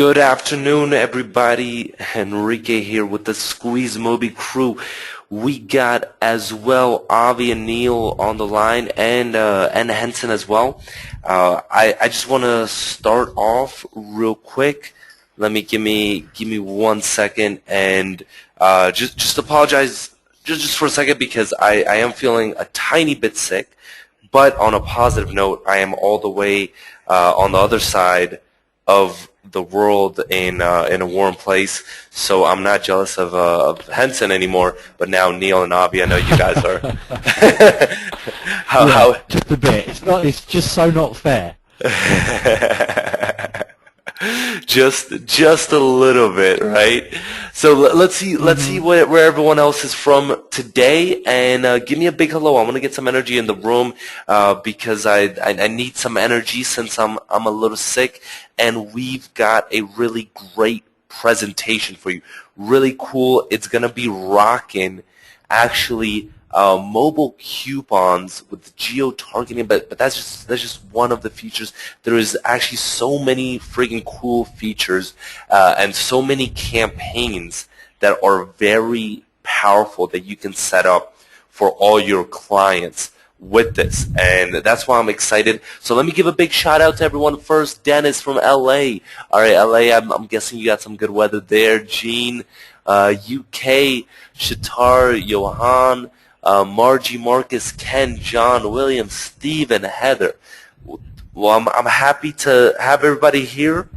Good afternoon, everybody. Enrique here with the SqueezeMobi crew. We got as well Avi and Neil on the line, and Henson as well. I just want to start off real quick. Let me give me 1 second, and just apologize just for a second because I am feeling a tiny bit sick. But on a positive note, I am all the way on the other side of the world in a warm place, so I'm not jealous of Henson anymore. But now Neil and Avi, I know you guys are. how Yeah, how just a bit. It's not. It's just so not fair. just a little bit, right? So let's see hmm where everyone else is from today, and give me a big hello. I want to get some energy in the room because I need some energy since I'm a little sick, and we've got a really great presentation for you. Really cool. It's gonna be rocking, actually. Mobile coupons with geo targeting, but that's just one of the features. There is actually so many freaking cool features and so many campaigns that are very powerful that you can set up for all your clients with this, and that's why I'm excited. So let me give a big shout out to everyone first. Dennis from LA. All right, LA, I'm guessing you got some good weather there. Gene, UK, Shatar, Johan, Margie, Marcus, Ken, John, William, Steve, and Heather. Well, I'm happy to have everybody here,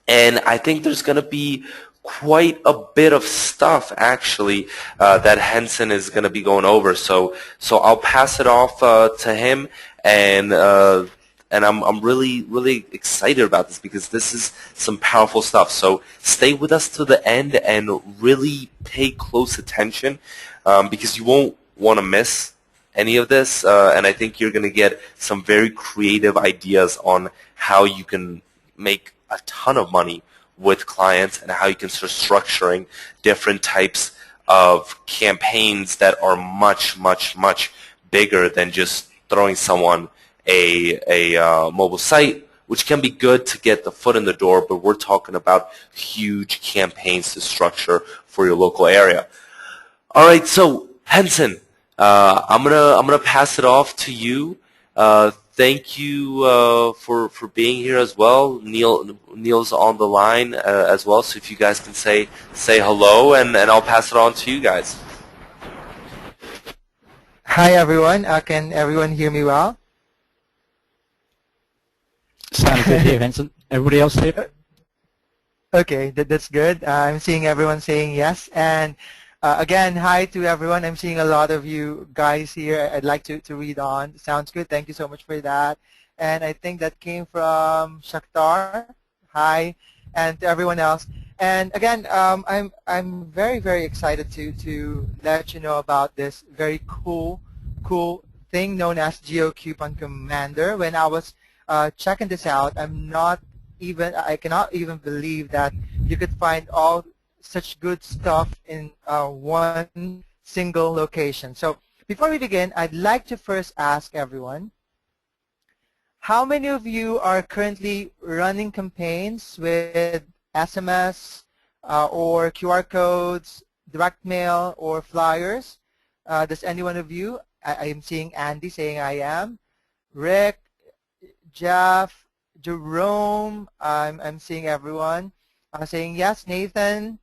and I think there's going to be quite a bit of stuff actually that Henson is going to be going over. So I'll pass it off to him, and I'm really excited about this because this is some powerful stuff. So stay with us to the end and really pay close attention because you won't want to miss any of this, and I think you're going to get some very creative ideas on how you can make a ton of money with clients and how you can start structuring different types of campaigns that are much bigger than just throwing someone a mobile site, which can be good to get the foot in the door, but we're talking about huge campaigns to structure for your local area. All right, so Henson, I'm gonna pass it off to you. Thank you for being here as well. Neil's on the line as well, so if you guys can say hello, and I'll pass it on to you guys. Hi everyone, can everyone hear me well? Sounds good here, Vincent. Everybody else here? Okay, that's good. I'm seeing everyone saying yes. And again, hi to everyone. I'm seeing a lot of you guys here. I'd like to read on. Sounds good. Thank you so much for that. And I think that came from Shakhtar. Hi, and to everyone else. And again, I'm very excited to let you know about this very cool thing known as Geo Coupon Commander. When I was checking this out, I cannot even believe that you could find all such good stuff in one single location. So before we begin, I'd like to first ask everyone, how many of you are currently running campaigns with SMS or QR codes, direct mail, or flyers? Does any one of you? I am seeing Andy saying I am. Rick, Jeff, Jerome, I'm seeing everyone saying yes. Nathan,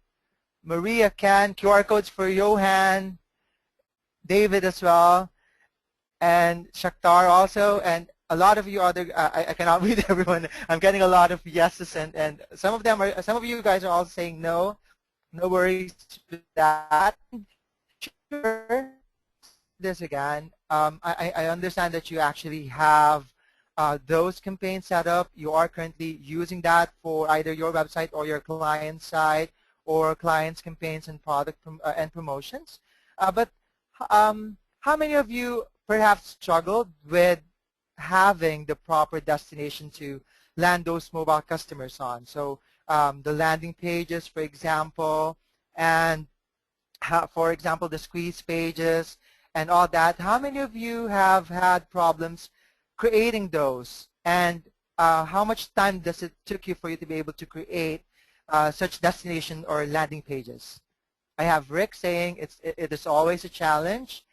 Maria can, QR codes for Johan, David as well, and Shakhtar also, and a lot of you other, I cannot read everyone. I'm getting a lot of yeses, and some of you guys are all saying no. No worries with that. Sure. This again. I understand that you actually have those campaigns set up. You are currently using that for either your website or your client site or clients' campaigns and product and promotions. But how many of you perhaps struggled with having the proper destination to land those mobile customers on? So the landing pages, for example, and for example, the squeeze pages and all that. How many of you have had problems creating those and how much time does it took you for you to be able to create such destination or landing pages? I have Rick saying it is always a challenge,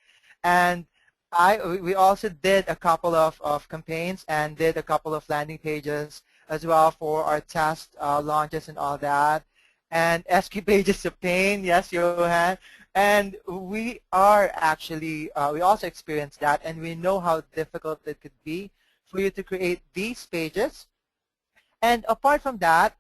and we also did a couple of campaigns and did a couple of landing pages as well for our test launches and all that. And SQ page is a pain, yes, Johan. And we are actually, we also experienced that, and we know how difficult it could be for you to create these pages. And apart from that,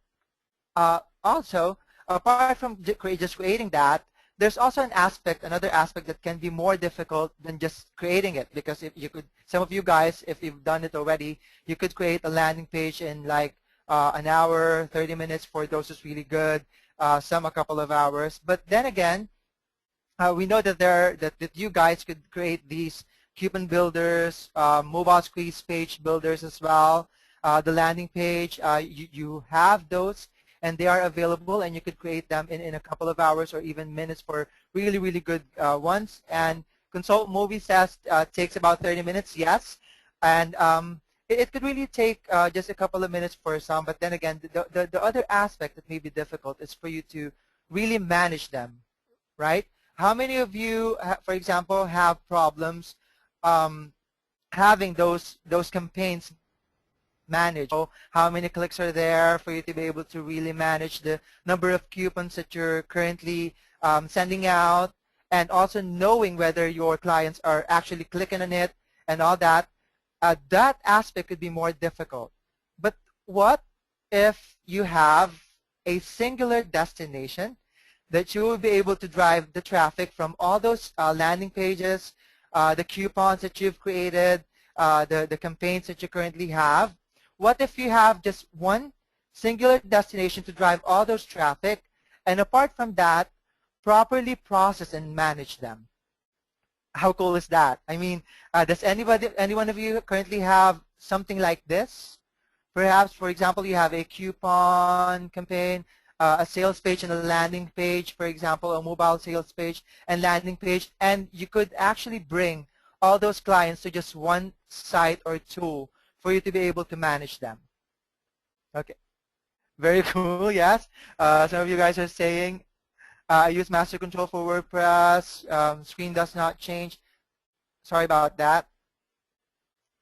also, apart from just creating that, there's also another aspect that can be more difficult than just creating it, because if you could, some of you guys, if you've done it already, you could create a landing page in like an hour, 30 minutes for those who's really good, some a couple of hours. But then again, we know that that you guys could create these coupon builders, mobile squeeze page builders as well. The landing page, you have those, and they are available, and you could create them in a couple of hours or even minutes for really, really good ones. And SqueezeMobi says takes about 30 minutes, yes. And it could really take just a couple of minutes for some, but then again, the other aspect that may be difficult is for you to really manage them, right? How many of you, for example, have problems having those campaigns manage? So how many clicks are there for you to be able to really manage the number of coupons that you're currently sending out, and also knowing whether your clients are actually clicking on it and all that. That aspect could be more difficult. But what if you have a singular destination that you will be able to drive the traffic from all those landing pages, the coupons that you've created, the campaigns that you currently have? What if you have just one singular destination to drive all those traffic, and apart from that, properly process and manage them? How cool is that? I mean, does any one of you currently have something like this? Perhaps, for example, you have a coupon campaign, a sales page and a landing page, for example, a mobile sales page and landing page, and you could actually bring all those clients to just one site or tool for you to be able to manage them. Okay, very cool, yes. Some of you guys are saying, I use master control for WordPress, screen does not change. Sorry about that.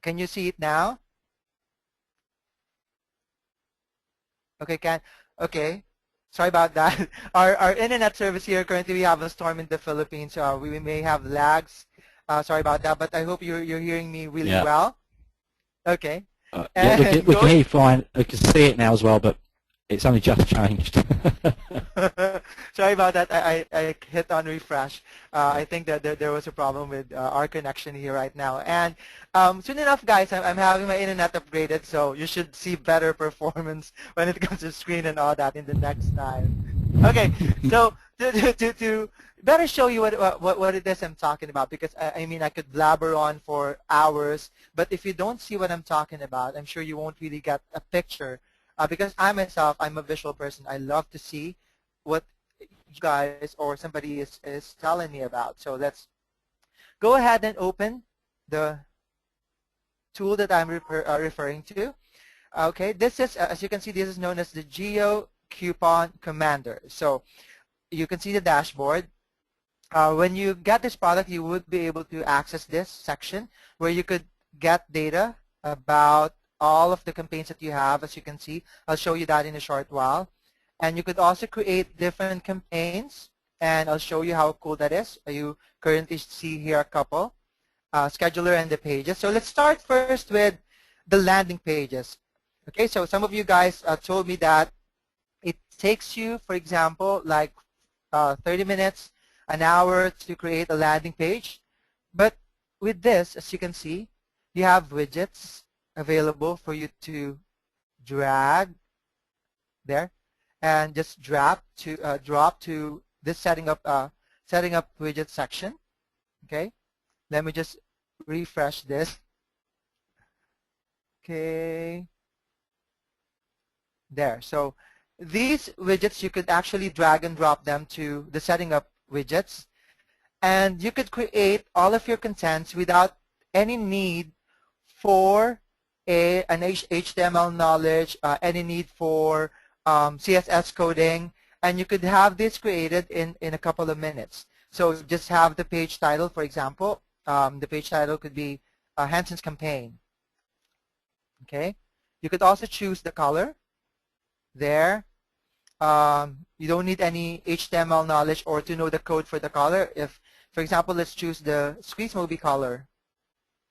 Can you see it now? Okay, okay. Sorry about that. Our internet service here, currently we have a storm in the Philippines, so we may have lags. Sorry about that, but I hope you're hearing me really well. Okay. Yeah, we can hear you fine. We can see it now as well, but it's only just changed. Sorry about that. I hit on refresh. I think that there was a problem with our connection here right now. And soon enough, guys, I'm having my internet upgraded, so you should see better performance when it comes to screen and all that in the next time. Okay, so to better show you what it is I'm talking about, because I mean, I could blabber on for hours, but if you don't see what I'm talking about, I'm sure you won't really get a picture. Because I myself, I'm a visual person. I love to see what you guys or somebody is telling me about. So let's go ahead and open the tool that I'm referring to. Okay, this is, as you can see, this is known as the Geo Coupon Commander. So you can see the dashboard. When you get this product, you would be able to access this section where you could get data about all of the campaigns that you have. As you can see, I'll show you that in a short while. And you could also create different campaigns, and I'll show you how cool that is. You currently see here a couple, scheduler and the pages. So let's start first with the landing pages. Okay, so some of you guys told me that it takes you, for example, like 30 minutes, an hour to create a landing page. But with this, as you can see, you have widgets available for you to drag there and just drop to this setting up widget section. Okay, let me just refresh this. Okay, there. So these widgets, you could actually drag and drop them to the setting up widgets, and you could create all of your contents without any need for an HTML knowledge, any need for CSS coding, and you could have this created in a couple of minutes. So just have the page title, for example. The page title could be Hanson's campaign. Okay. You could also choose the color there. You don't need any HTML knowledge or to know the code for the color. If, for example, let's choose the SqueezeMobi color,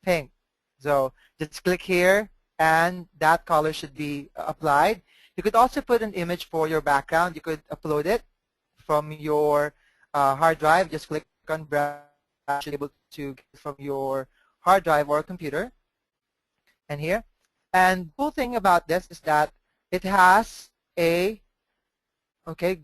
pink. So just click here, and that color should be applied. You could also put an image for your background. You could upload it from your hard drive. Just click on browse. You should be able to get it from your hard drive or computer. And here. And the cool thing about this is that it has a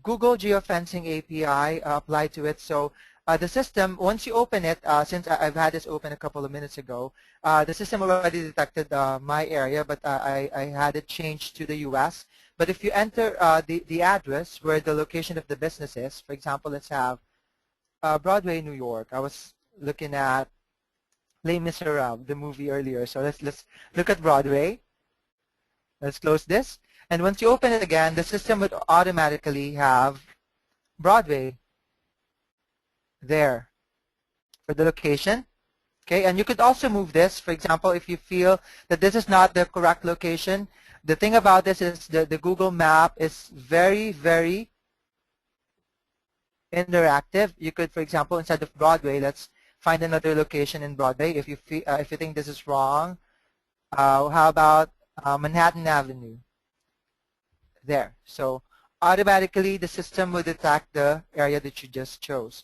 Google geofencing API applied to it. So the system, once you open it, since I've had this open a couple of minutes ago, the system already detected my area, but I had it changed to the US. But if you enter the address where the location of the business is, for example, let's have Broadway, New York. I was looking at Les Miserables, the movie earlier. So let's look at Broadway. Let's close this. And once you open it again, the system would automatically have Broadway there for the location. Okay, and you could also move this. For example, if you feel that this is not the correct location, the thing about this is the Google map is very, very interactive. You could, for example, instead of Broadway, let's find another location in Broadway. If you think this is wrong, how about Manhattan Avenue? There. So automatically the system will detect the area that you just chose.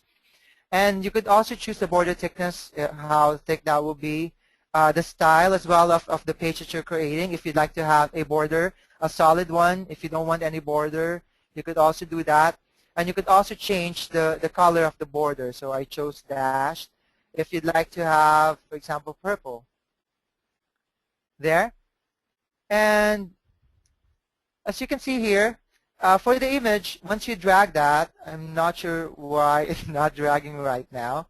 And you could also choose the border thickness, how thick that will be, the style as well of the page that you're creating. If you'd like to have a border, a solid one, if you don't want any border, you could also do that. And you could also change the color of the border. So I chose dashed. If you'd like to have, for example, purple. There. And as you can see here, for the image, once you drag that, I'm not sure why it's not dragging right now.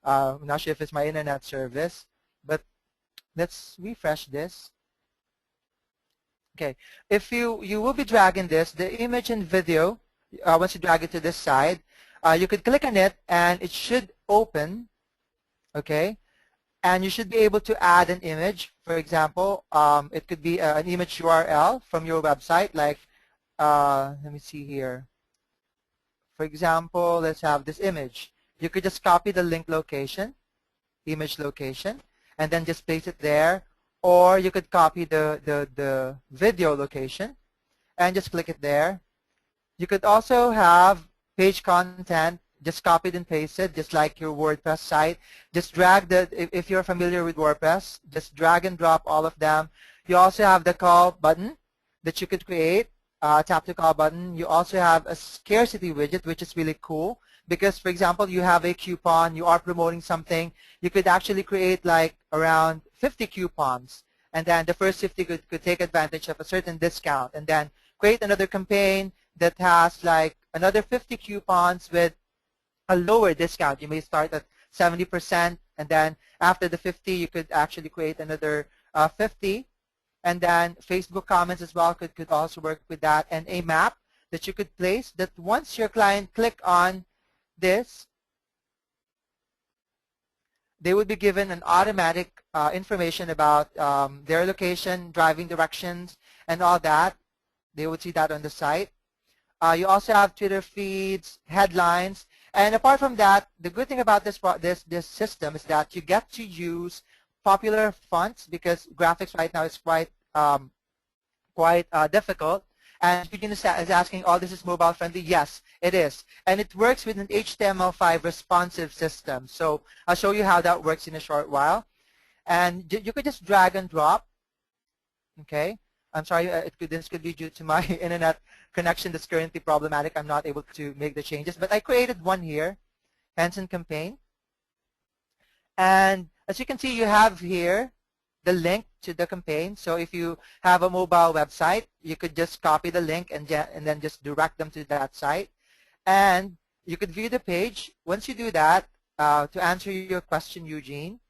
I'm not sure if it's my internet service, but let's refresh this. Okay, if you will be dragging this, the image and video, once you drag it to this side, you could click on it and it should open, okay? And you should be able to add an image. For example, it could be an image URL from your website, like, let me see here. For example, let's have this image. You could just copy the link location, image location, and then just paste it there. Or you could copy the video location and just click it there. You could also have page content, just copied and pasted, just like your WordPress site. Just drag if you're familiar with WordPress, just drag and drop all of them. You also have the call button that you could create, tap the call button. You also have a scarcity widget, which is really cool because, for example, you have a coupon, you are promoting something, you could actually create like around 50 coupons, and then the first 50 could take advantage of a certain discount, and then create another campaign that has like another 50 coupons with a lower discount. You may start at 70%, and then after the 50, you could actually create another 50. And then Facebook comments as well could also work with that, and a map that you could place that once your client click on this, they would be given an automatic information about their location, driving directions, and all that. They would see that on the site. You also have Twitter feeds, headlines, and apart from that, the good thing about this system is that you get to use popular fonts because graphics right now is quite difficult. And Eugene is asking, oh, this is mobile friendly? Yes, it is. And it works with an HTML5 responsive system. So I'll show you how that works in a short while. And you could just drag and drop. Okay. I'm sorry, this could be due to my internet connection that's currently problematic. I'm not able to make the changes. But I created one here, Hanson campaign. And as you can see, you have here the link to the campaign. So if you have a mobile website, you could just copy the link and then just direct them to that site. And you could view the page. Once you do that, to answer your question, Eugene,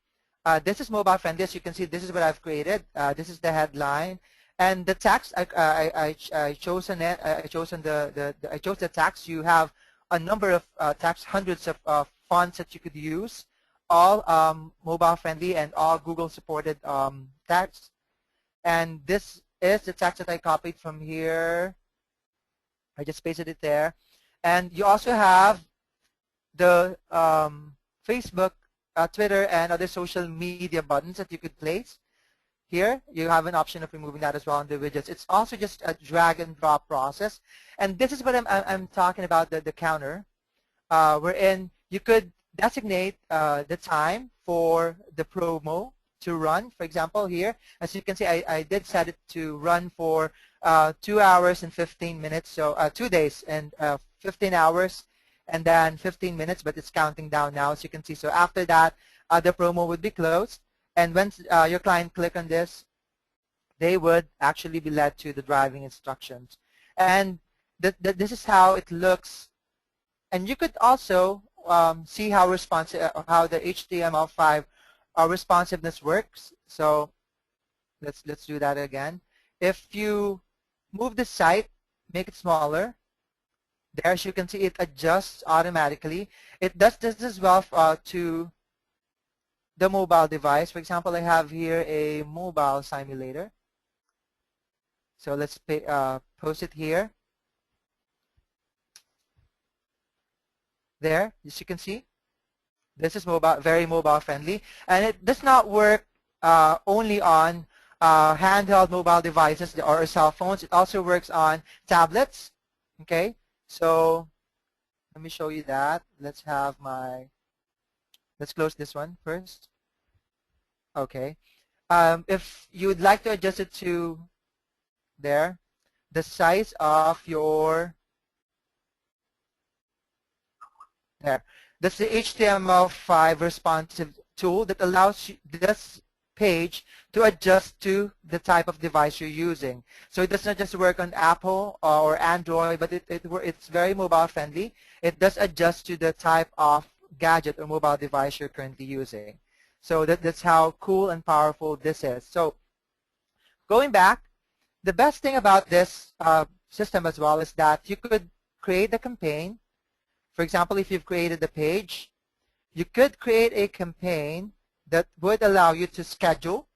this is mobile friendly. As you can see, this is what I've created. This is the headline, and the text I chosen it. I chosen I chose the text. You have a number of text, hundreds of fonts that you could use, all mobile friendly and all Google supported text. And this is the text that I copied from here. I just pasted it there. And you also have the Facebook, Twitter, and other social media buttons that you could place. Here, you have an option of removing that as well in the widgets. It's also just a drag and drop process. And this is what I'm talking about, the counter, wherein you could designate the time for the promo to run. For example, here, as you can see, I did set it to run for 2 hours and 15 minutes, so 2 days and 15 hours and then 15 minutes, but it's counting down now, as you can see. So after that, the promo would be closed. And once your client click on this, they would actually be led to the driving instructions. And this is how it looks. And you could also see how responsive, how the HTML5 responsiveness works. So let's do that again. If you move the site, make it smaller. There, as you can see, it adjusts automatically. It does this as well to the mobile device. For example, I have here a mobile simulator. So let's post it here. There, as you can see, this is mobile, very mobile friendly, and it does not work only on handheld mobile devices or cell phones. It also works on tablets. Okay, so let me show you that. Let's close this one first. Okay. If you would like to adjust it to there, the size of your, there. That's the HTML5 responsive tool that allows this page to adjust to the type of device you're using. So it does not just work on Apple or Android, but it's very mobile friendly. It does adjust to the type of gadget or mobile device you're currently using. So that's how cool and powerful this is. So going back, the best thing about this system as well is that you could create a campaign. For example, if you've created the page, you could create a campaign that would allow you to schedule.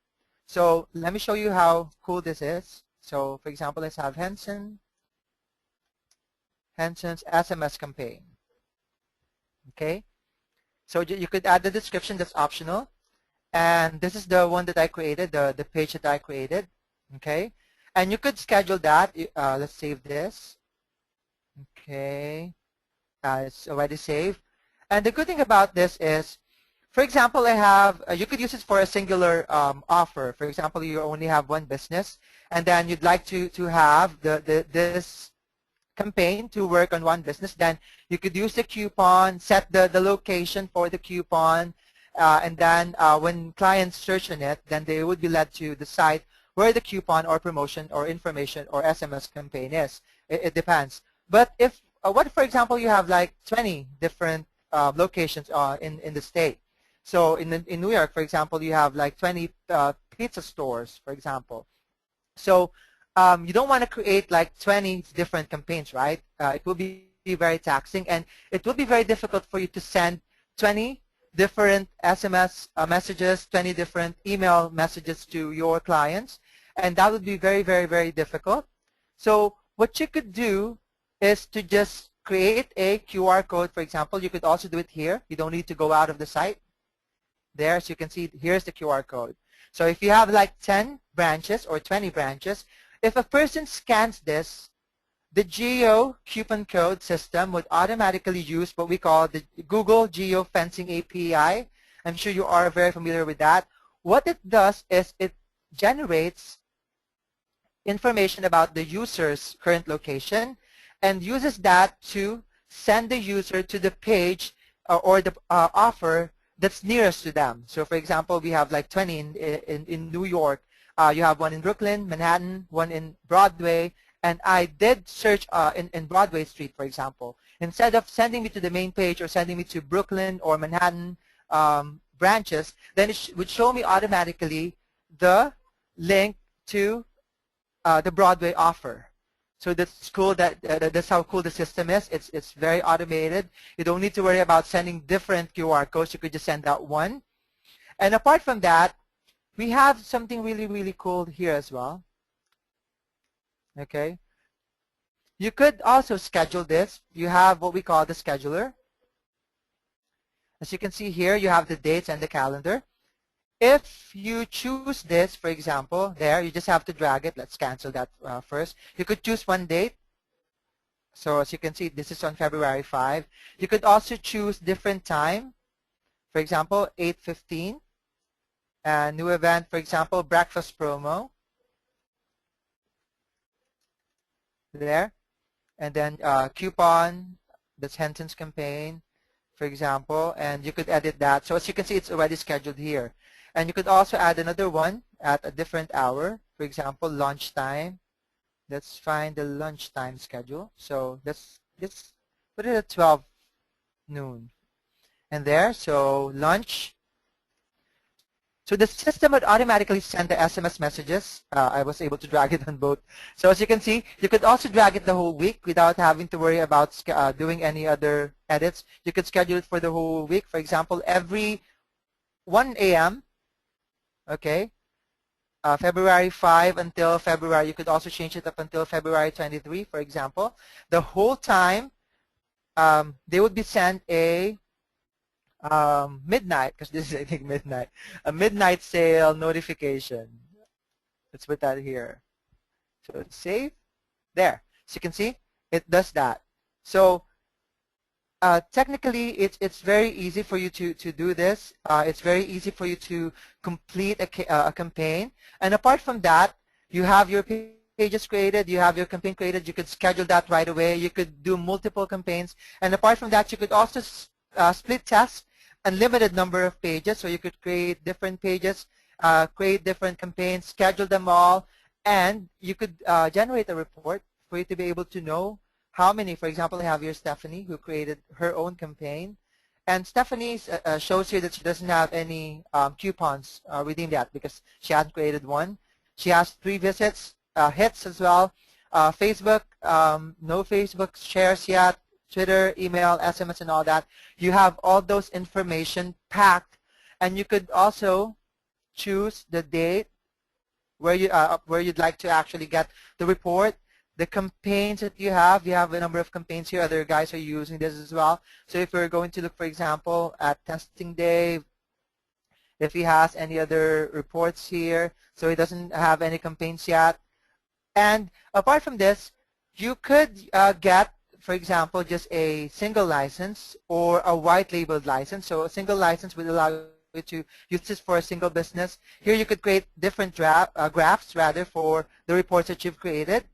So let me show you how cool this is. So for example, let's have Henson's SMS campaign. Okay. So you could add the description, that's optional. And this is the one that I created, the page that I created. Okay. And you could schedule that. Let's save this. Okay. It's already saved. And the good thing about this is, for example, I have, you could use it for a singular offer. For example, you only have one business, and then you'd like to have this campaign to work on one business. Then you could use the coupon, set the location for the coupon, and then when clients search on it, then they would be led to the site where the coupon or promotion or information or SMS campaign is. It depends. But if, what if, for example, you have like 20 different locations in the state. So in New York, for example, you have like 20 pizza stores, for example. So you don't want to create like 20 different campaigns, right? It will be very taxing, and it will be very difficult for you to send 20 different SMS messages, 20 different email messages to your clients, and that would be very, very, very difficult. So what you could do is to just create a QR code, for example. You could also do it here. You don't need to go out of the site. There, as you can see, here's the QR code. So if you have like 10 branches or 20 branches, if a person scans this, the Geo coupon code system would automatically use what we call the Google Geo Fencing API. I'm sure you are very familiar with that. What it does is it generates information about the user's current location and uses that to send the user to the page or the offer that's nearest to them. So for example, we have like 20 in New York. You have one in Brooklyn, Manhattan, one in Broadway, and I did search in Broadway Street, for example. Instead of sending me to the main page or sending me to Brooklyn or Manhattan, branches, then it would show me automatically the link to the Broadway offer. So that's cool. That's how cool the system is. It's very automated. You don't need to worry about sending different QR codes. You could just send out one. And apart from that, we have something really, really cool here as well. Okay. You could also schedule this. You have what we call the scheduler. As you can see here, you have the dates and the calendar. If you choose this, for example, there, you just have to drag it. Let's cancel that first. You could choose one date. So as you can see, this is on February 5. You could also choose different time. For example, 8:15. And new event, for example, breakfast promo. There. And then coupon, that's Henton's campaign, for example. And you could edit that. So as you can see, it's already scheduled here. And you could also add another one at a different hour. For example, lunchtime. Let's find the lunchtime schedule. So let's put it at 12 noon. And there, so lunch. So the system would automatically send the SMS messages. I was able to drag it on both. So as you can see, you could also drag it the whole week without having to worry about doing any other edits. You could schedule it for the whole week. For example, every 1 a.m., okay, February 5 until February, you could also change it up until February 23, for example. The whole time, they would be sent a midnight, because this is, I think, midnight, a midnight sale notification. Let's put that here. So it's save. There. So you can see, it does that. So technically, it's very easy for you to do this. It's very easy for you to complete a campaign. And apart from that, you have your pages created, you have your campaign created, you could schedule that right away, you could do multiple campaigns. And apart from that, you could also split test unlimited number of pages, so you could create different pages, create different campaigns, schedule them all, and you could generate a report for you to be able to know how many. For example, I have here Stephanie, who created her own campaign, and Stephanie shows here that she doesn't have any coupons redeemed yet because she hasn't created one. She has 3 visits, hits as well, Facebook, no Facebook shares yet, Twitter, email, SMS, and all that. You have all those information packed, and you could also choose the date where you'd like to actually get the report, the campaigns that you have. You have a number of campaigns here. Other guys are using this as well. So if we're going to look, for example, at testing day, if he has any other reports here, so he doesn't have any campaigns yet. And apart from this, you could get, for example, just a single license or a white labeled license. So a single license would allow you to use this for a single business. Here you could create different graphs rather for the reports that you've created.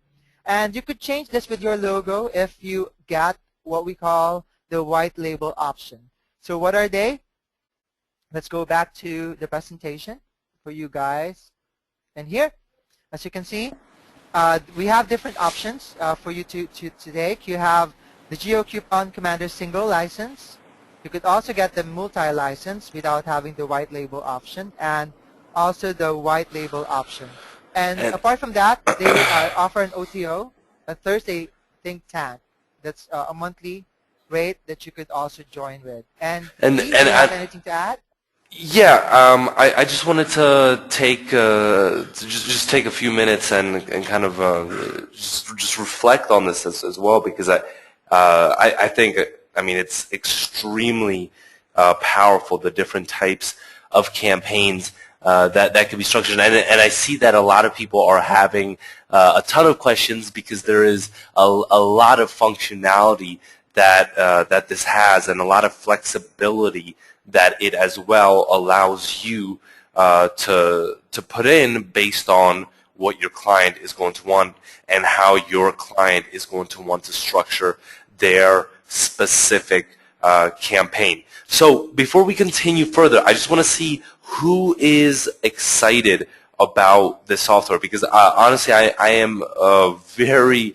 And you could change this with your logo if you get what we call the white label option. So what are they? Let's go back to the presentation for you guys. And here, as you can see, we have different options for you to take. You have the Geo Coupon Commander single license. You could also get the multi-license without having the white label option, and also the white label option. And apart from that, they offer an OTO, a Thursday think tank. That's a monthly rate that you could also join with. And do you have anything to add? Yeah, I just wanted to take just take a few minutes and kind of just reflect on this as well, because I think, I mean, it's extremely powerful, the different types of campaigns that can be structured, and I see that a lot of people are having a ton of questions because there is a lot of functionality that this has, and a lot of flexibility that it as well allows you to put in based on what your client is going to want and how your client is going to want to structure their specific campaign. So before we continue further, I just want to see who is excited about this software, because honestly, I am very,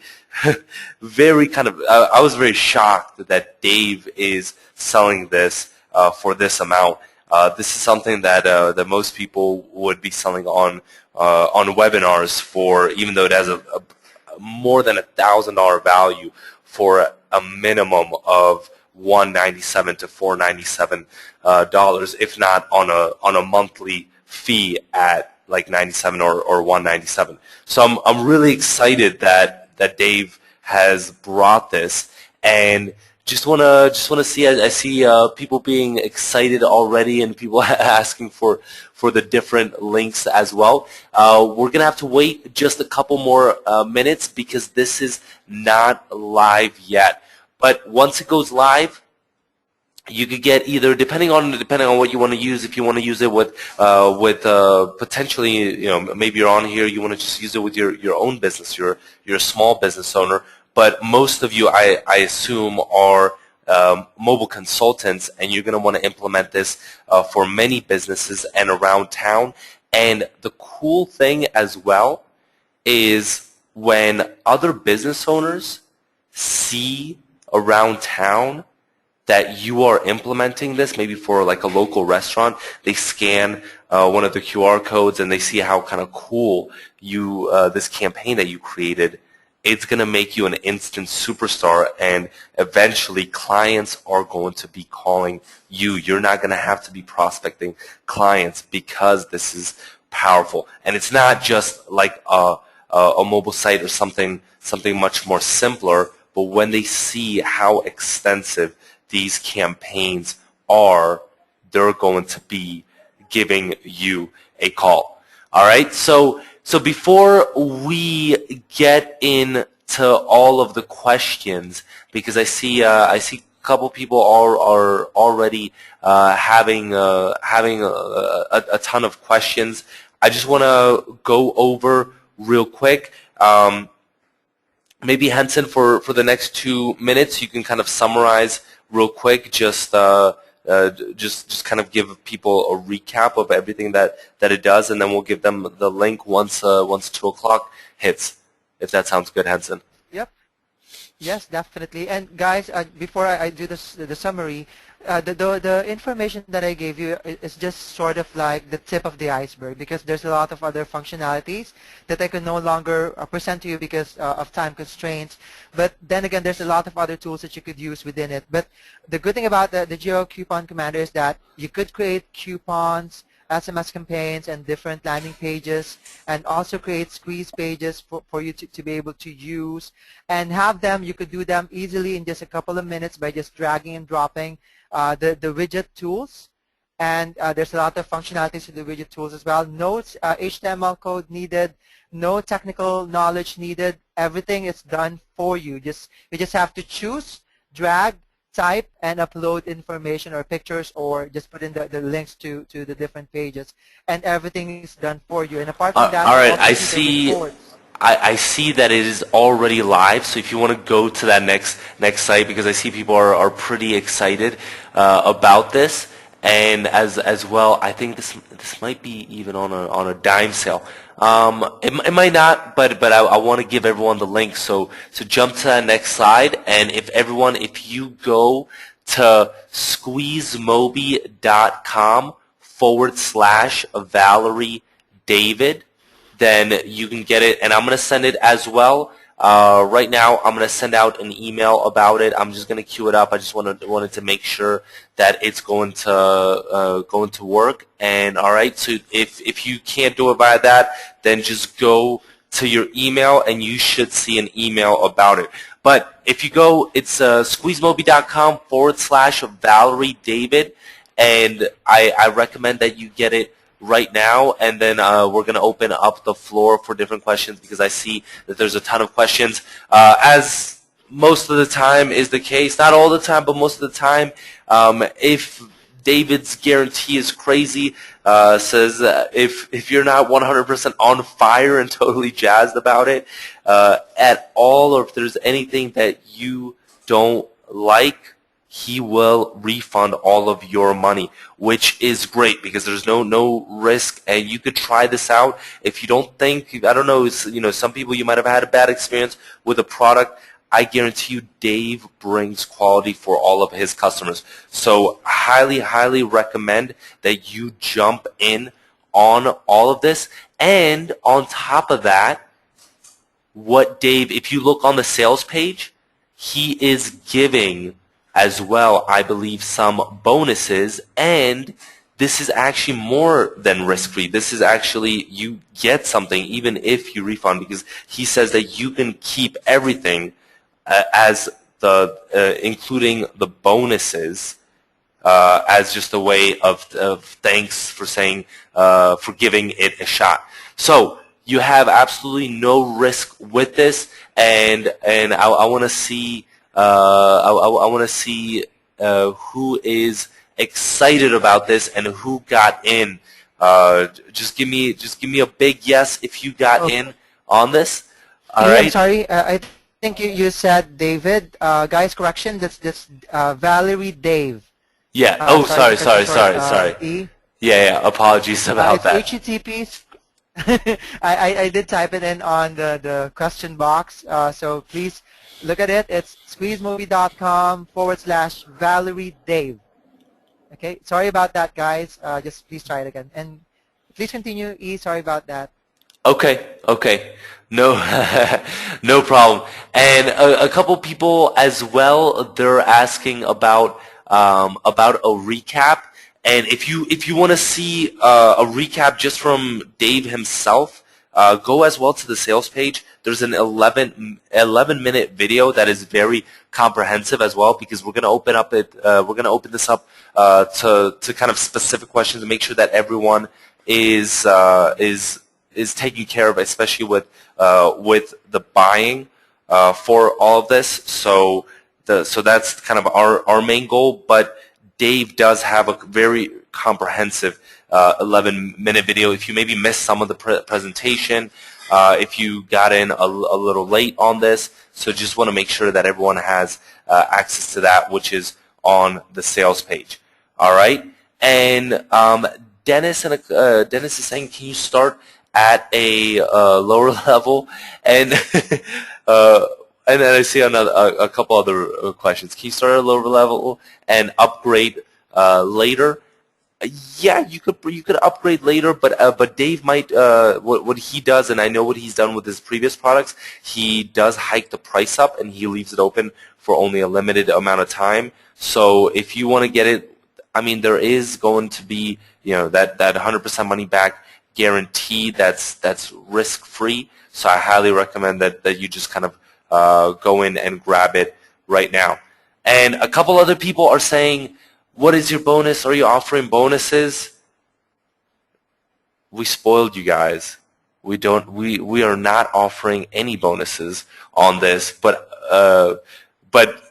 very kind of, I was very shocked that Dave is selling this for this amount. This is something that that most people would be selling on webinars for, even though it has a more than $1,000 value for a minimum of $197 to $497 dollars, if not on a monthly fee at like 97 or 197. So I'm really excited that Dave has brought this, and just wanna see. I see people being excited already, and people asking for the different links as well. We're gonna have to wait just a couple more minutes because this is not live yet. But once it goes live, you could get either, depending on what you want to use. If you want to use it with potentially, maybe you're on here, you want to just use it with your own business. You're a small business owner, but most of you, I assume, are mobile consultants, and you're going to want to implement this for many businesses and around town. And the cool thing as well is when other business owners see around town that you are implementing this, maybe for like a local restaurant, they scan one of the QR codes and they see how kind of cool this campaign that you created. It's going to make you an instant superstar, and eventually clients are going to be calling you. You're not going to have to be prospecting clients because this is powerful. And it's not just like a mobile site or something much more simpler, but when they see how extensive these campaigns are, they're going to be giving you a call. All right, so before we get into all of the questions, because I see a couple people are already having a ton of questions. I just want to go over real quick. Maybe Henson, for the next 2 minutes, you can kind of summarize real quick, just kind of give people a recap of everything that it does, and then we'll give them the link once 2 o'clock hits, if that sounds good, Henson. Yep. Yes, definitely. And guys, before I do the summary, the information that I gave you is just sort of like the tip of the iceberg, because there's a lot of other functionalities that I can no longer present to you because of time constraints. But then again, there's a lot of other tools that you could use within it. But the good thing about the Geo Coupon Commander is that you could create coupons, SMS campaigns, and different landing pages, and also create squeeze pages for you to be able to use and have them. You could do them easily in just a couple of minutes by just dragging and dropping the widget tools. And there's a lot of functionalities to the widget tools as well. No HTML code needed, no technical knowledge needed. Everything is done for you. You just have to choose, drag, type, and upload information or pictures, or just put in the links to the different pages, and everything is done for you. And apart from that, all right, I see that it is already live. So if you want to go to that next site, because I see people are pretty excited about this, and as well, I think this might be even on a dime sale. It might not, but I want to give everyone the link. So jump to that next slide, and if you go to SqueezeMobi.com/Valerie David, then you can get it, and I'm going to send it as well. Right now, I'm going to send out an email about it. I'm just going to queue it up. I just wanted to make sure that it's going to work. And all right, so if you can't do it via that, then just go to your email, and you should see an email about it. But if you go, it's SqueezeMobi.com/Valerie David, and I recommend that you get it right now, and then we're going to open up the floor for different questions, because I see that there's a ton of questions. As most of the time is the case, not all the time, but most of the time, if David's guarantee is crazy, says if you're not 100% on fire and totally jazzed about it at all, or if there's anything that you don't like, he will refund all of your money, which is great, because there's no risk, and you could try this out. If you don't think, I don't know, some people, you might have had a bad experience with a product. I guarantee you Dave brings quality for all of his customers. So highly, highly recommend that you jump in on all of this. And on top of that, what Dave, if you look on the sales page, he is giving as well, I believe, some bonuses, and this is actually more than risk-free. This is actually, you get something even if you refund, because he says that you can keep everything as the including the bonuses as just a way of thanks for saying for giving it a shot. So you have absolutely no risk with this, and I want to see I want to see who is excited about this and who got in. Just give me a big yes if you got in on this. All right. I'm sorry. I think you said David. Guys, correction. That's Valerie Dave. Yeah. Sorry. E. Yeah. Apologies about that. It's HTTP. I did type it in on the question box. So please look at it. It's SqueezeMobi.com/Valerie Dave. Okay. Sorry about that, guys. Just please try it again. And please continue, E. Sorry about that. Okay. No, no problem. And a couple people as well, they're asking about a recap. And if you want to see a recap just from Dave himself, go as well to the sales page. There's an 11-minute video that is very comprehensive as well, because we're going to open this up to kind of specific questions and make sure that everyone is taken care of, especially with the buying for all of this. So that's kind of our main goal. But Dave does have a very comprehensive 11-minute video. If you maybe missed some of the presentation, if you got in a little late on this, so just want to make sure that everyone has access to that, which is on the sales page. All right, and Dennis is saying, can you start at a lower level? And and then I see a couple other questions. Can you start at a lower level and upgrade later? Yeah, you could upgrade later, but Dave might what he does, and I know what he's done with his previous products. He does hike the price up, and he leaves it open for only a limited amount of time. So if you want to get it, I mean, there is going to be that 100% money back guarantee that's risk free. So I highly recommend that you just kind of go in and grab it right now. And a couple other people are saying, what is your bonus? Are you offering bonuses? We spoiled you guys. We are not offering any bonuses on this, but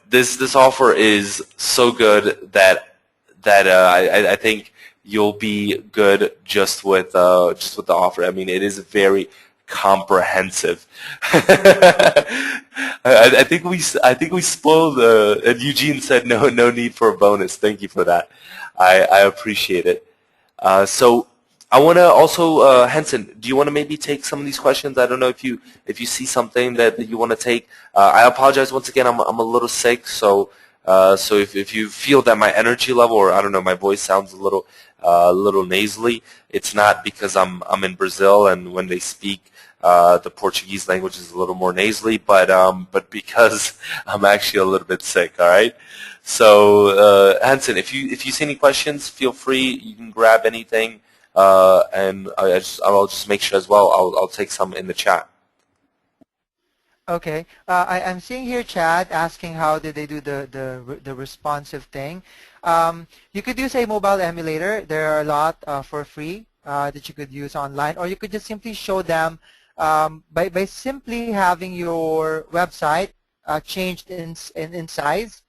this offer is so good that I think you'll be good just with the offer. I mean, it is very comprehensive. I think we spoiled. And Eugene said no need for a bonus. Thank you for that. I appreciate it. So I want to also Henson, do you want to maybe take some of these questions? I don't know if you see something that you want to take. I apologize once again. I'm a little sick, so if you feel that my energy level, or I don't know, my voice sounds a little nasally, it's not because I'm in Brazil and when they speak the Portuguese language is a little more nasally, but because I'm actually a little bit sick. All right. So Hanson, if you see any questions, feel free. You can grab anything, and I'll just make sure as well. I'll take some in the chat. Okay, I'm seeing here Chad asking how did they do the responsive thing. You could use a mobile emulator. There are a lot for free that you could use online, or you could just simply show them by simply having your website changed in size,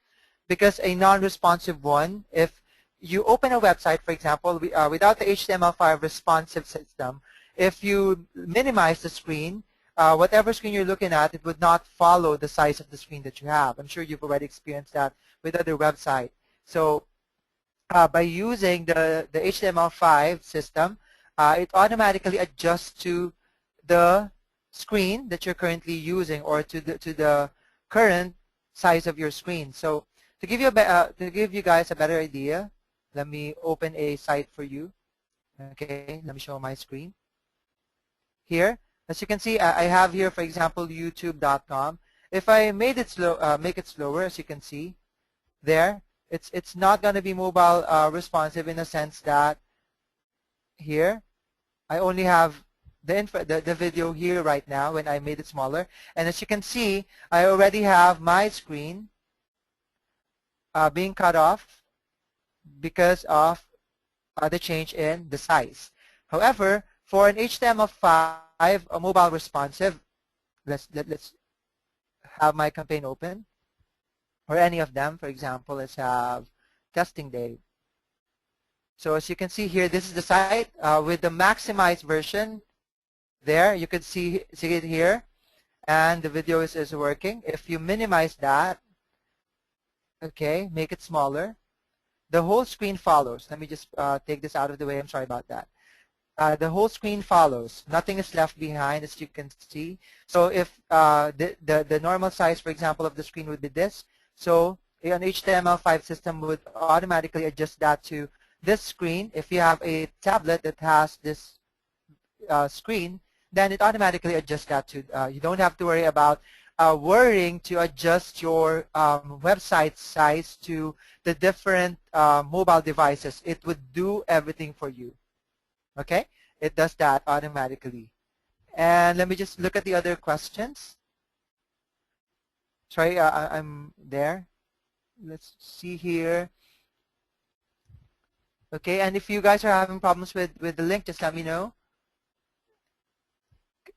because a non-responsive one, if you open a website, for example, without the HTML5 responsive system, if you minimize the screen, whatever screen you're looking at, it would not follow the size of the screen that you have. I'm sure you've already experienced that with other websites. So by using the HTML5 system, it automatically adjusts to the screen that you're currently using, or to the current size of your screen. So to give you guys a better idea, let me open a site for you. Okay, let me show my screen. Here, as you can see, I have here, for example, YouTube.com. If I made it make it slower, as you can see, there, it's not going to be mobile responsive in a sense that here I only have the video here right now when I made it smaller, and as you can see, I already have my screen being cut off because of the change in the size. However, for an HTML5 a mobile responsive, let's have my campaign open, or any of them. For example, let's have testing day. So as you can see here, this is the site with the maximized version. There, you can see it here, and the video is working. If you minimize that, okay, make it smaller, the whole screen follows. Let me just take this out of the way. I'm sorry about that. The whole screen follows. Nothing is left behind, as you can see. So if the normal size, for example, of the screen would be this, so an HTML5 system would automatically adjust that to this screen. If you have a tablet that has this screen, then it automatically adjusts that to, you don't have to worry about worrying to adjust your website size to the different mobile devices. It would do everything for you. Okay, it does that automatically. And let me just look at the other questions. Sorry, I'm there. Let's see here. Okay, and if you guys are having problems with the link, just let me know.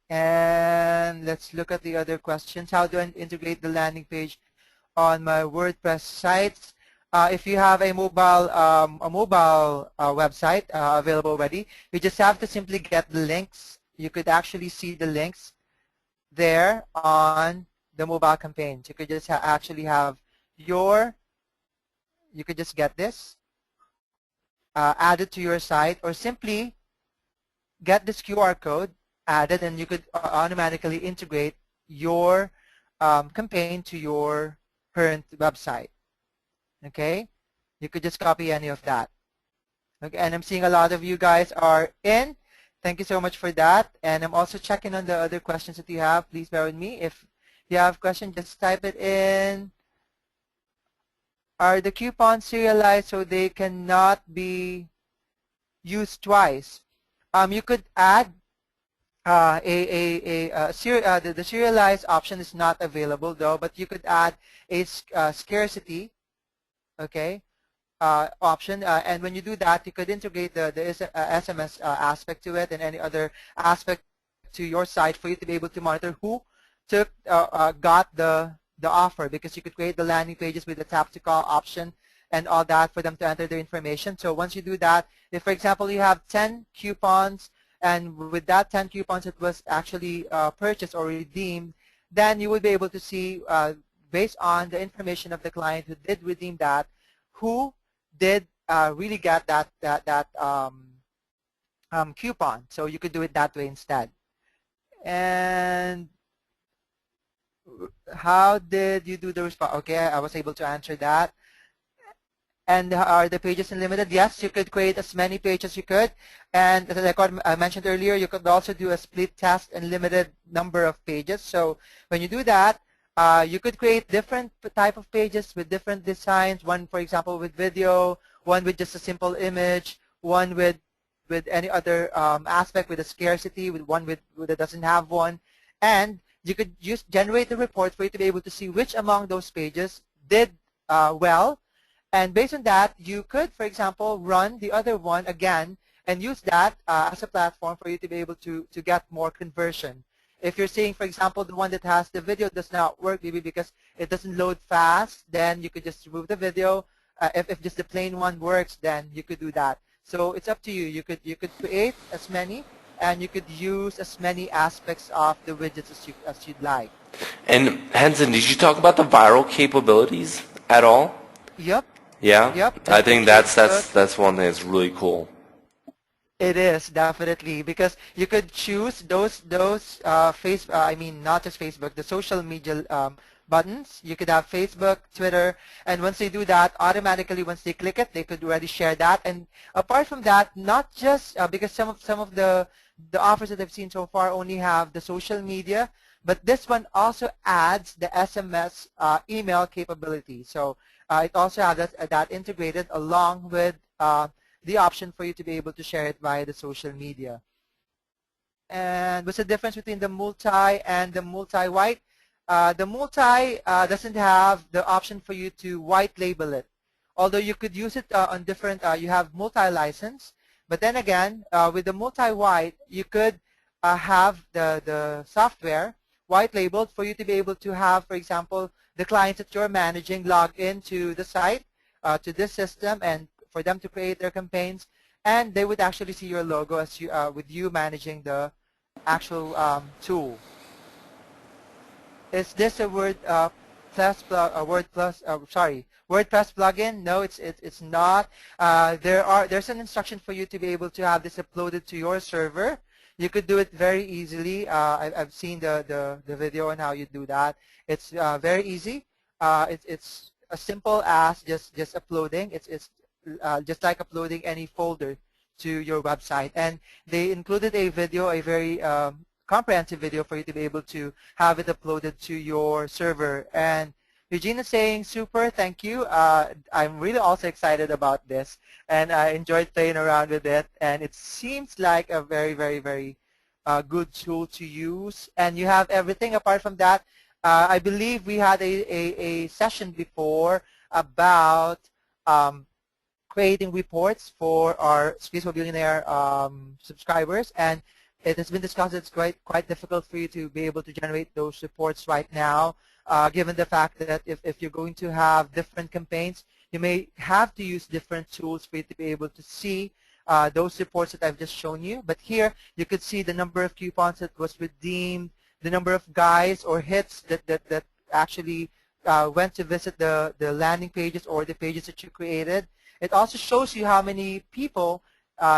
And let's look at the other questions. How do I integrate the landing page on my WordPress sites? If you have a mobile website available already, you just have to simply get the links. You could actually see the links there on the mobile campaign. You could just actually have you could just get this, add it to your site, or simply get this QR code added, and you could automatically integrate your campaign to your current website. Okay, you could just copy any of that. Okay, and I'm seeing a lot of you guys are in. Thank you so much for that. And I'm also checking on the other questions that you have. Please bear with me. If you have questions, just type it in. Are the coupons serialized so they cannot be used twice? You could add the serialized option is not available though, but you could add a scarcity, okay, option, and when you do that, you could integrate the SMS aspect to it and any other aspect to your site for you to be able to monitor who got the offer, because you could create the landing pages with the tap to call option and all that for them to enter their information. So once you do that, if for example you have 10 coupons, and with that 10 coupons it was actually purchased or redeemed, then you will be able to see based on the information of the client who did redeem that, who did really get that coupon. So you could do it that way instead. And how did you do the response? Okay, I was able to answer that. And are the pages unlimited? Yes, you could create as many pages as you could. And as I mentioned earlier, you could also do a split test and limited number of pages. So when you do that, you could create different type of pages with different designs. One, for example, with video, one with just a simple image, one with any other aspect with a scarcity, with one that doesn't have one. And you could just generate the report for you to be able to see which among those pages did well. And based on that, you could, for example, run the other one again and use that as a platform for you to be able to get more conversion. If you're seeing, for example, the one that has the video does not work, maybe because it doesn't load fast, then you could just remove the video. If just the plain one works, then you could do that. So it's up to you. You could create as many, and you could use as many aspects of the widgets as you'd like. And Henson, did you talk about the viral capabilities at all? Yep. Yeah. Yep. I think that's one that's really cool. It is definitely, because you could choose those I mean, not just Facebook, the social media buttons. You could have Facebook, Twitter, and once they do that, automatically once they click it, they could already share that. And apart from that, not just because some of the offers that I've seen so far only have the social media, but this one also adds the SMS email capability. So it also has that integrated along with the option for you to be able to share it via the social media. And what's the difference between the multi and the multi-white? The multi doesn't have the option for you to white label it. Although you could use it on different, you have multi-license, but then again, with the multi-white, you could have the software white labeled for you to be able to have, for example, the clients that you're managing log into the site, to this system, and for them to create their campaigns, and they would actually see your logo as you, with you managing the actual tool. Is this a WordPress plugin? No, it's not. There's an instruction for you to be able to have this uploaded to your server. You could do it very easily. I've seen the video on how you do that. It's very easy. It's as simple as just uploading. It's just like uploading any folder to your website. And they included a video, a very comprehensive video for you to be able to have it uploaded to your server. And Eugene is saying, super, thank you. I'm really also excited about this, and I enjoyed playing around with it, and it seems like a very, very, very good tool to use. And you have everything apart from that. I believe we had a session before about creating reports for our SqueezeMobi Billionaire subscribers, and it has been discussed that it's quite difficult for you to be able to generate those reports right now, given the fact that if you're going to have different campaigns, you may have to use different tools for you to be able to see those reports that I've just shown you. But here, you could see the number of coupons that was redeemed, the number of guys or hits that actually went to visit the landing pages or the pages that you created. It also shows you how many people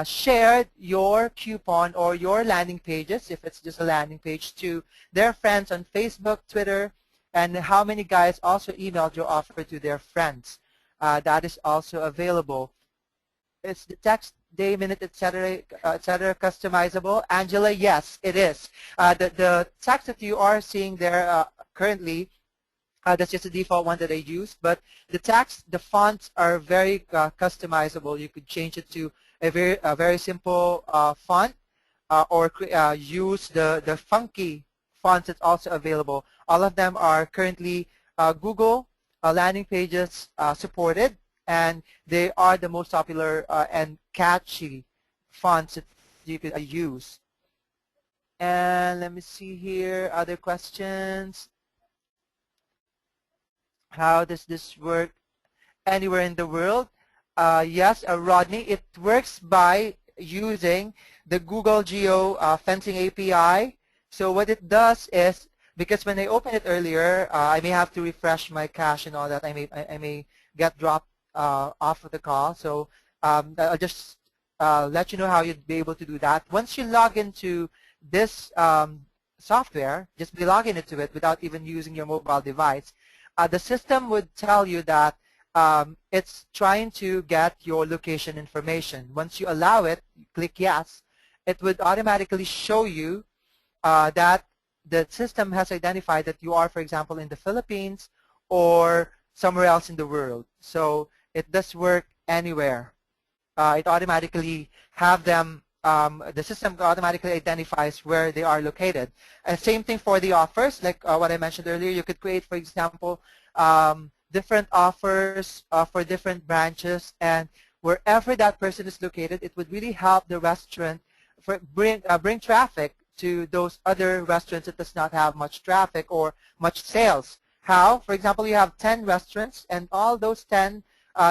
shared your coupon or your landing pages, if it's just a landing page, to their friends on Facebook, Twitter, and how many guys also emailed your offer to their friends. That is also available. Is the text, day, minute, etc., customizable? Angela, yes, it is. The text that you are seeing there currently, that's just the default one that I use, but the text, the fonts are very customizable. You could change it to a very simple font, or use the funky fonts that's also available. All of them are currently Google landing pages supported, and they are the most popular and catchy fonts that you could use. And let me see here, other questions. How does this work anywhere in the world? Yes, Rodney, it works by using the Google Geo fencing API. So what it does is, because when I opened it earlier, I may have to refresh my cache and all that. I may get dropped off of the call. So I'll just let you know how you'd be able to do that. Once you log into this software, just be logging into it without even using your mobile device. The system would tell you that it's trying to get your location information. Once you allow it, you click yes, it would automatically show you that the system has identified that you are, for example, in the Philippines or somewhere else in the world. So it does work anywhere. It automatically have them, the system automatically identifies where they are located. And same thing for the offers, like what I mentioned earlier. You could create, for example, different offers for different branches, and wherever that person is located, it would really help the restaurant bring traffic to those other restaurants that does not have much traffic or much sales. How? For example, you have 10 restaurants, and all those 10,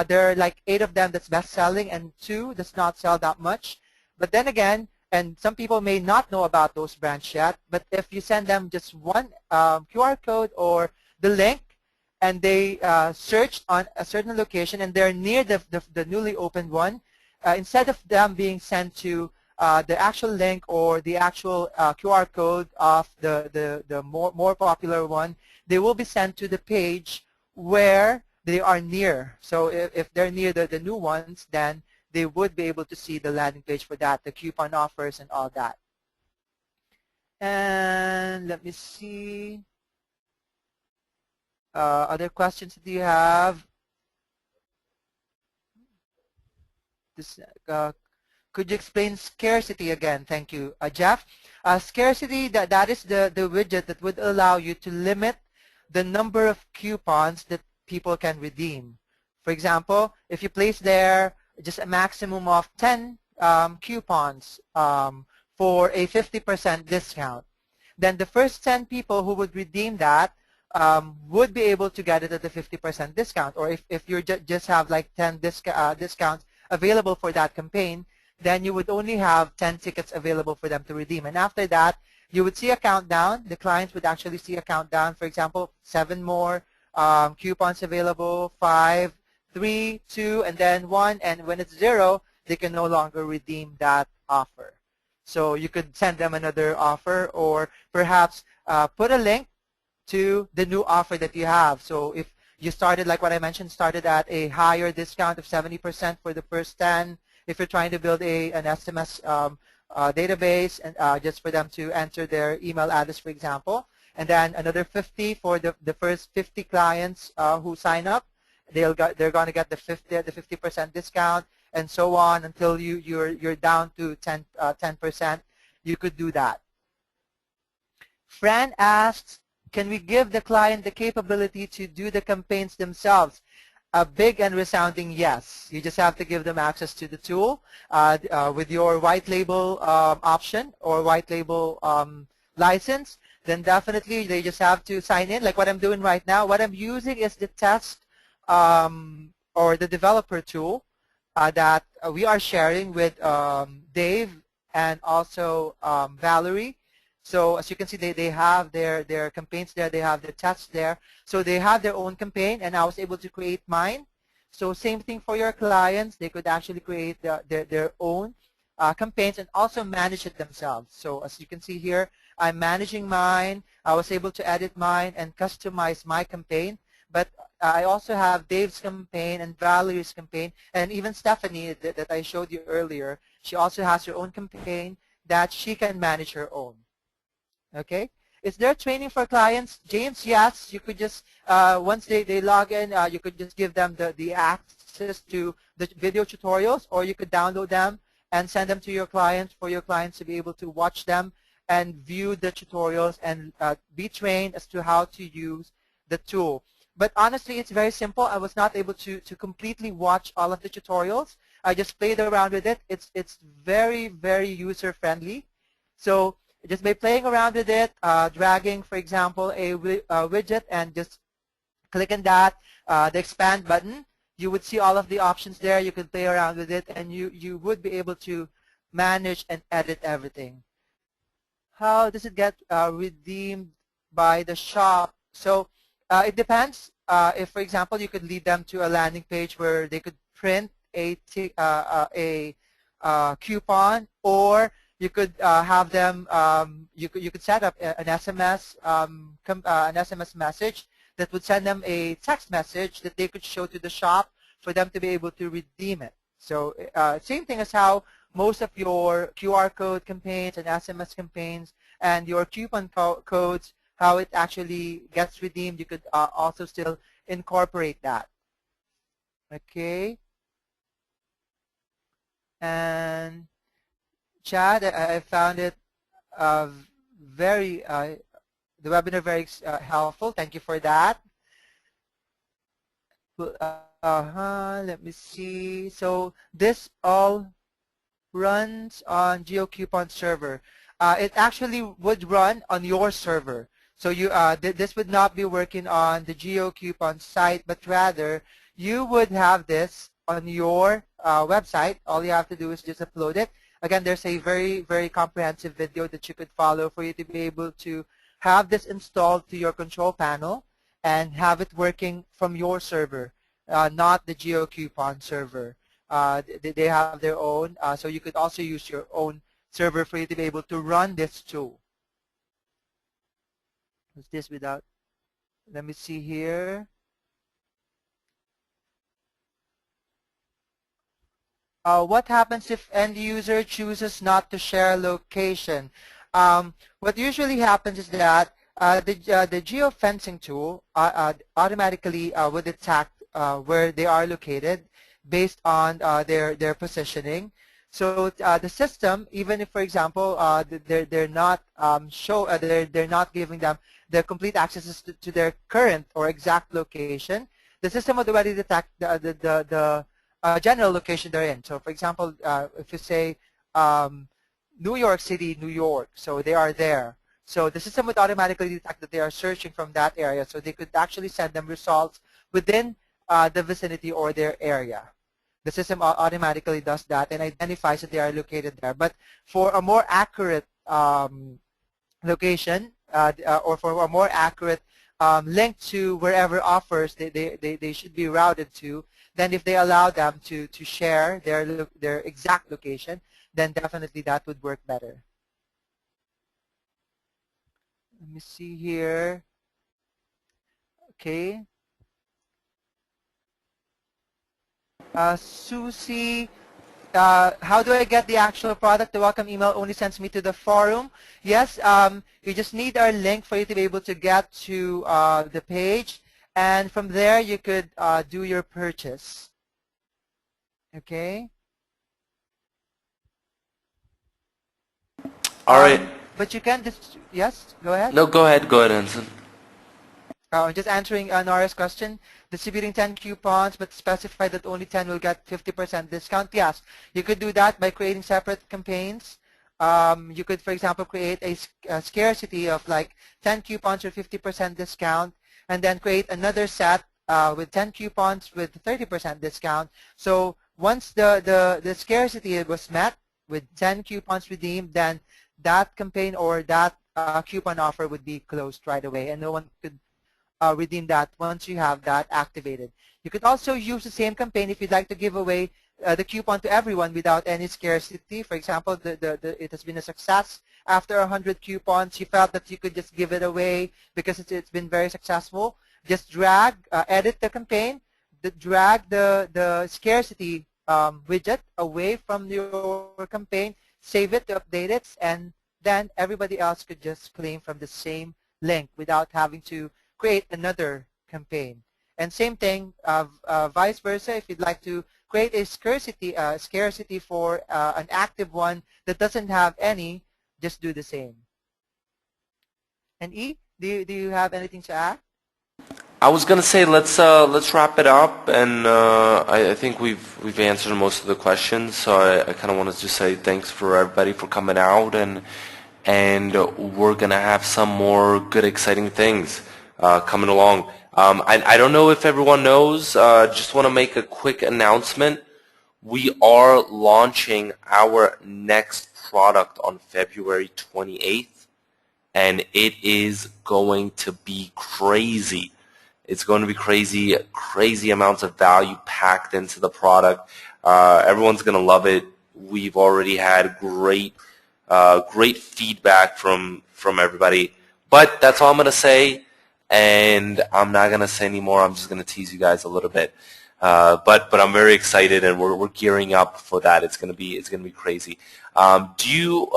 there are like 8 of them that's best selling and 2 does not sell that much. But then again, and some people may not know about those brands yet, but if you send them just one QR code or the link, and they search on a certain location and they're near the newly opened one, instead of them being sent to the actual link or the actual QR code of the more popular one, they will be sent to the page where they are near. So if they're near the new ones, then they would be able to see the landing page for that, the coupon offers and all that. And let me see. Other questions that you have? This, could you explain scarcity again? Thank you. Jeff, scarcity, that is the widget that would allow you to limit the number of coupons that people can redeem. For example, if you place there just a maximum of 10 coupons for a 50% discount, then the first 10 people who would redeem that would be able to get it at the 50% discount. Or if you just have like 10 discounts available for that campaign, then you would only have 10 tickets available for them to redeem. And after that, you would see a countdown. The clients would actually see a countdown. For example, 7 more coupons available, 5, 3, 2, and then 1. And when it's 0, they can no longer redeem that offer. So you could send them another offer, or perhaps put a link to the new offer that you have. So if you started, like what I mentioned, started at a higher discount of 70% for the first 10, if you're trying to build an SMS database and just for them to enter their email address, for example, and then another 50 for the first 50 clients who sign up, they're going to get the 50% discount, and so on until you're down to 10%. You could do that. Fran asks, can we give the client the capability to do the campaigns themselves? A big and resounding yes. You just have to give them access to the tool with your white label option or white label license. Then definitely they just have to sign in, like what I'm doing right now. What I'm using is the test or the developer tool that we are sharing with Dave and also Valerie. So as you can see, they have their campaigns there, they have their tests there. So they have their own campaign, and I was able to create mine. So same thing for your clients. They could actually create their own campaigns and also manage it themselves. So as you can see here, I'm managing mine. I was able to edit mine and customize my campaign. But I also have Dave's campaign and Valerie's campaign, and even Stephanie that I showed you earlier. She also has her own campaign that she can manage her own. Okay. Is there training for clients? James, yes. You could just, once they log in, you could just give them the access to the video tutorials, or you could download them and send them to your clients for your clients to be able to watch them and view the tutorials and be trained as to how to use the tool. But honestly, it's very simple. I was not able to completely watch all of the tutorials. I just played around with it. It's very, very user-friendly. So just by playing around with it, dragging, for example, a widget and just clicking that, the expand button, you would see all of the options there. You could play around with it, and you would be able to manage and edit everything. How does it get redeemed by the shop? So it depends. If, for example, you could lead them to a landing page where they could print a coupon, or you could have them. You could set up an SMS message that would send them a text message that they could show to the shop for them to be able to redeem it. So same thing as how most of your QR code campaigns and SMS campaigns and your coupon codes, how it actually gets redeemed, you could also still incorporate that. Okay. And Chad, I found it the webinar very helpful. Thank you for that. Let me see. So this all runs on GeoCoupon server. It actually would run on your server. So you this would not be working on the GeoCoupon site, but rather you would have this on your website. All you have to do is just upload it. Again, there's a very, very comprehensive video that you could follow for you to be able to have this installed to your control panel and have it working from your server, not the GeoCoupon server. They have their own, so you could also use your own server for you to be able to run this tool. What's this without? Let me see here. What happens if end user chooses not to share location? What usually happens is that the geofencing tool automatically would detect where they are located based on their positioning. So the system, even if, for example, they're not they're not giving them the complete access to their current or exact location, the system would already detect the general location they're in. So, for example, if you say New York City, New York, so they are there. So the system would automatically detect that they are searching from that area, so they could actually send them results within the vicinity or their area. The system automatically does that and identifies that they are located there. But for a more accurate location or for a more accurate link to wherever offers they should be routed to, then if they allow them to share their exact location, then definitely that would work better. Let me see here. Okay. Susie, how do I get the actual product? The welcome email only sends me to the forum. Yes, you just need our link for you to be able to get to the page, and from there you could do your purchase. Okay. All right. But you can just, yes, go ahead. No, go ahead. Go ahead, Ensign. I'm just answering Nora's question. Distributing 10 coupons, but specify that only 10 will get 50% discount. Yes, you could do that by creating separate campaigns. You could, for example, create a scarcity of like 10 coupons for 50% discount, and then create another set with 10 coupons with 30% discount. So once the scarcity was met with 10 coupons redeemed, then that campaign or that coupon offer would be closed right away, and no one could redeem that once you have that activated. You could also use the same campaign if you'd like to give away the coupon to everyone without any scarcity. For example, it has been a success. After 100 coupons, you felt that you could just give it away because it's been very successful. Just drag, edit the campaign, drag the scarcity widget away from your campaign, save it to update it, and then everybody else could just claim from the same link without having to create another campaign. And same thing, vice versa, if you'd like to create a scarcity for an active one that doesn't have any, just do the same. And E, do you have anything to add? I was gonna say let's wrap it up, and I think we've answered most of the questions. So I kind of wanted to say thanks for everybody for coming out, and we're gonna have some more good, exciting things coming along. I don't know if everyone knows. Just want to make a quick announcement. We are launching our next product on February 28th, and it is going to be crazy. It's going to be crazy, crazy amounts of value packed into the product. Everyone's going to love it. We've already had great feedback from everybody. But that's all I'm going to say, and I'm not going to say any more. I'm just going to tease you guys a little bit. But I'm very excited, and we're gearing up for that. It's going to be crazy. Do you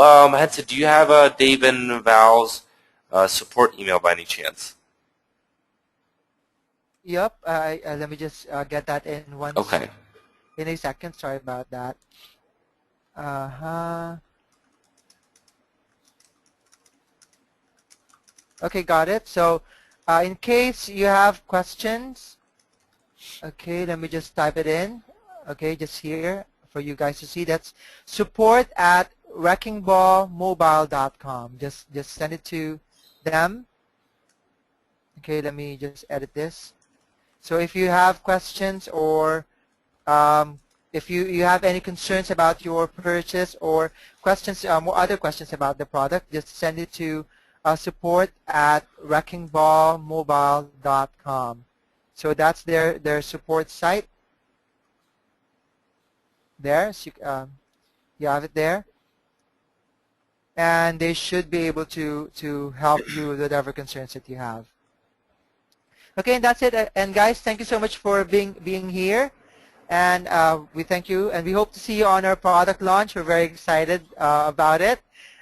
have Dave and Val's support email by any chance? Yep. Let me just get that in once. Okay. In a second. Sorry about that. Okay, got it. So in case you have questions, okay, let me just type it in. Okay, just here for you guys to see. That's support@wreckingballmobile.com. Just send it to them. Okay, let me just edit this. So if you have questions or if you have any concerns about your purchase or questions, other questions about the product, just send it to support@wreckingballmobile.com. So that's their support site. There, so you have it there. and they should be able to help you with whatever concerns that you have. Okay, and that's it. And guys, thank you so much for being here. And we thank you, and we hope to see you on our product launch. We're very excited about it.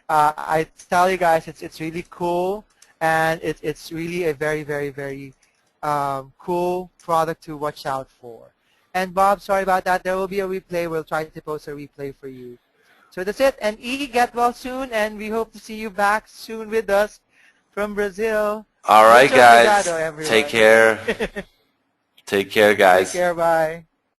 I tell you guys, it's really cool, and it's really a very cool product to watch out for. And Bob, sorry about that. There will be a replay. We'll try to post a replay for you. So that's it. And E, get well soon, and we hope to see you back soon with us from Brazil. All right, Mucho guys. obrigado, everyone. Take care. Take care, guys. Take care. Bye.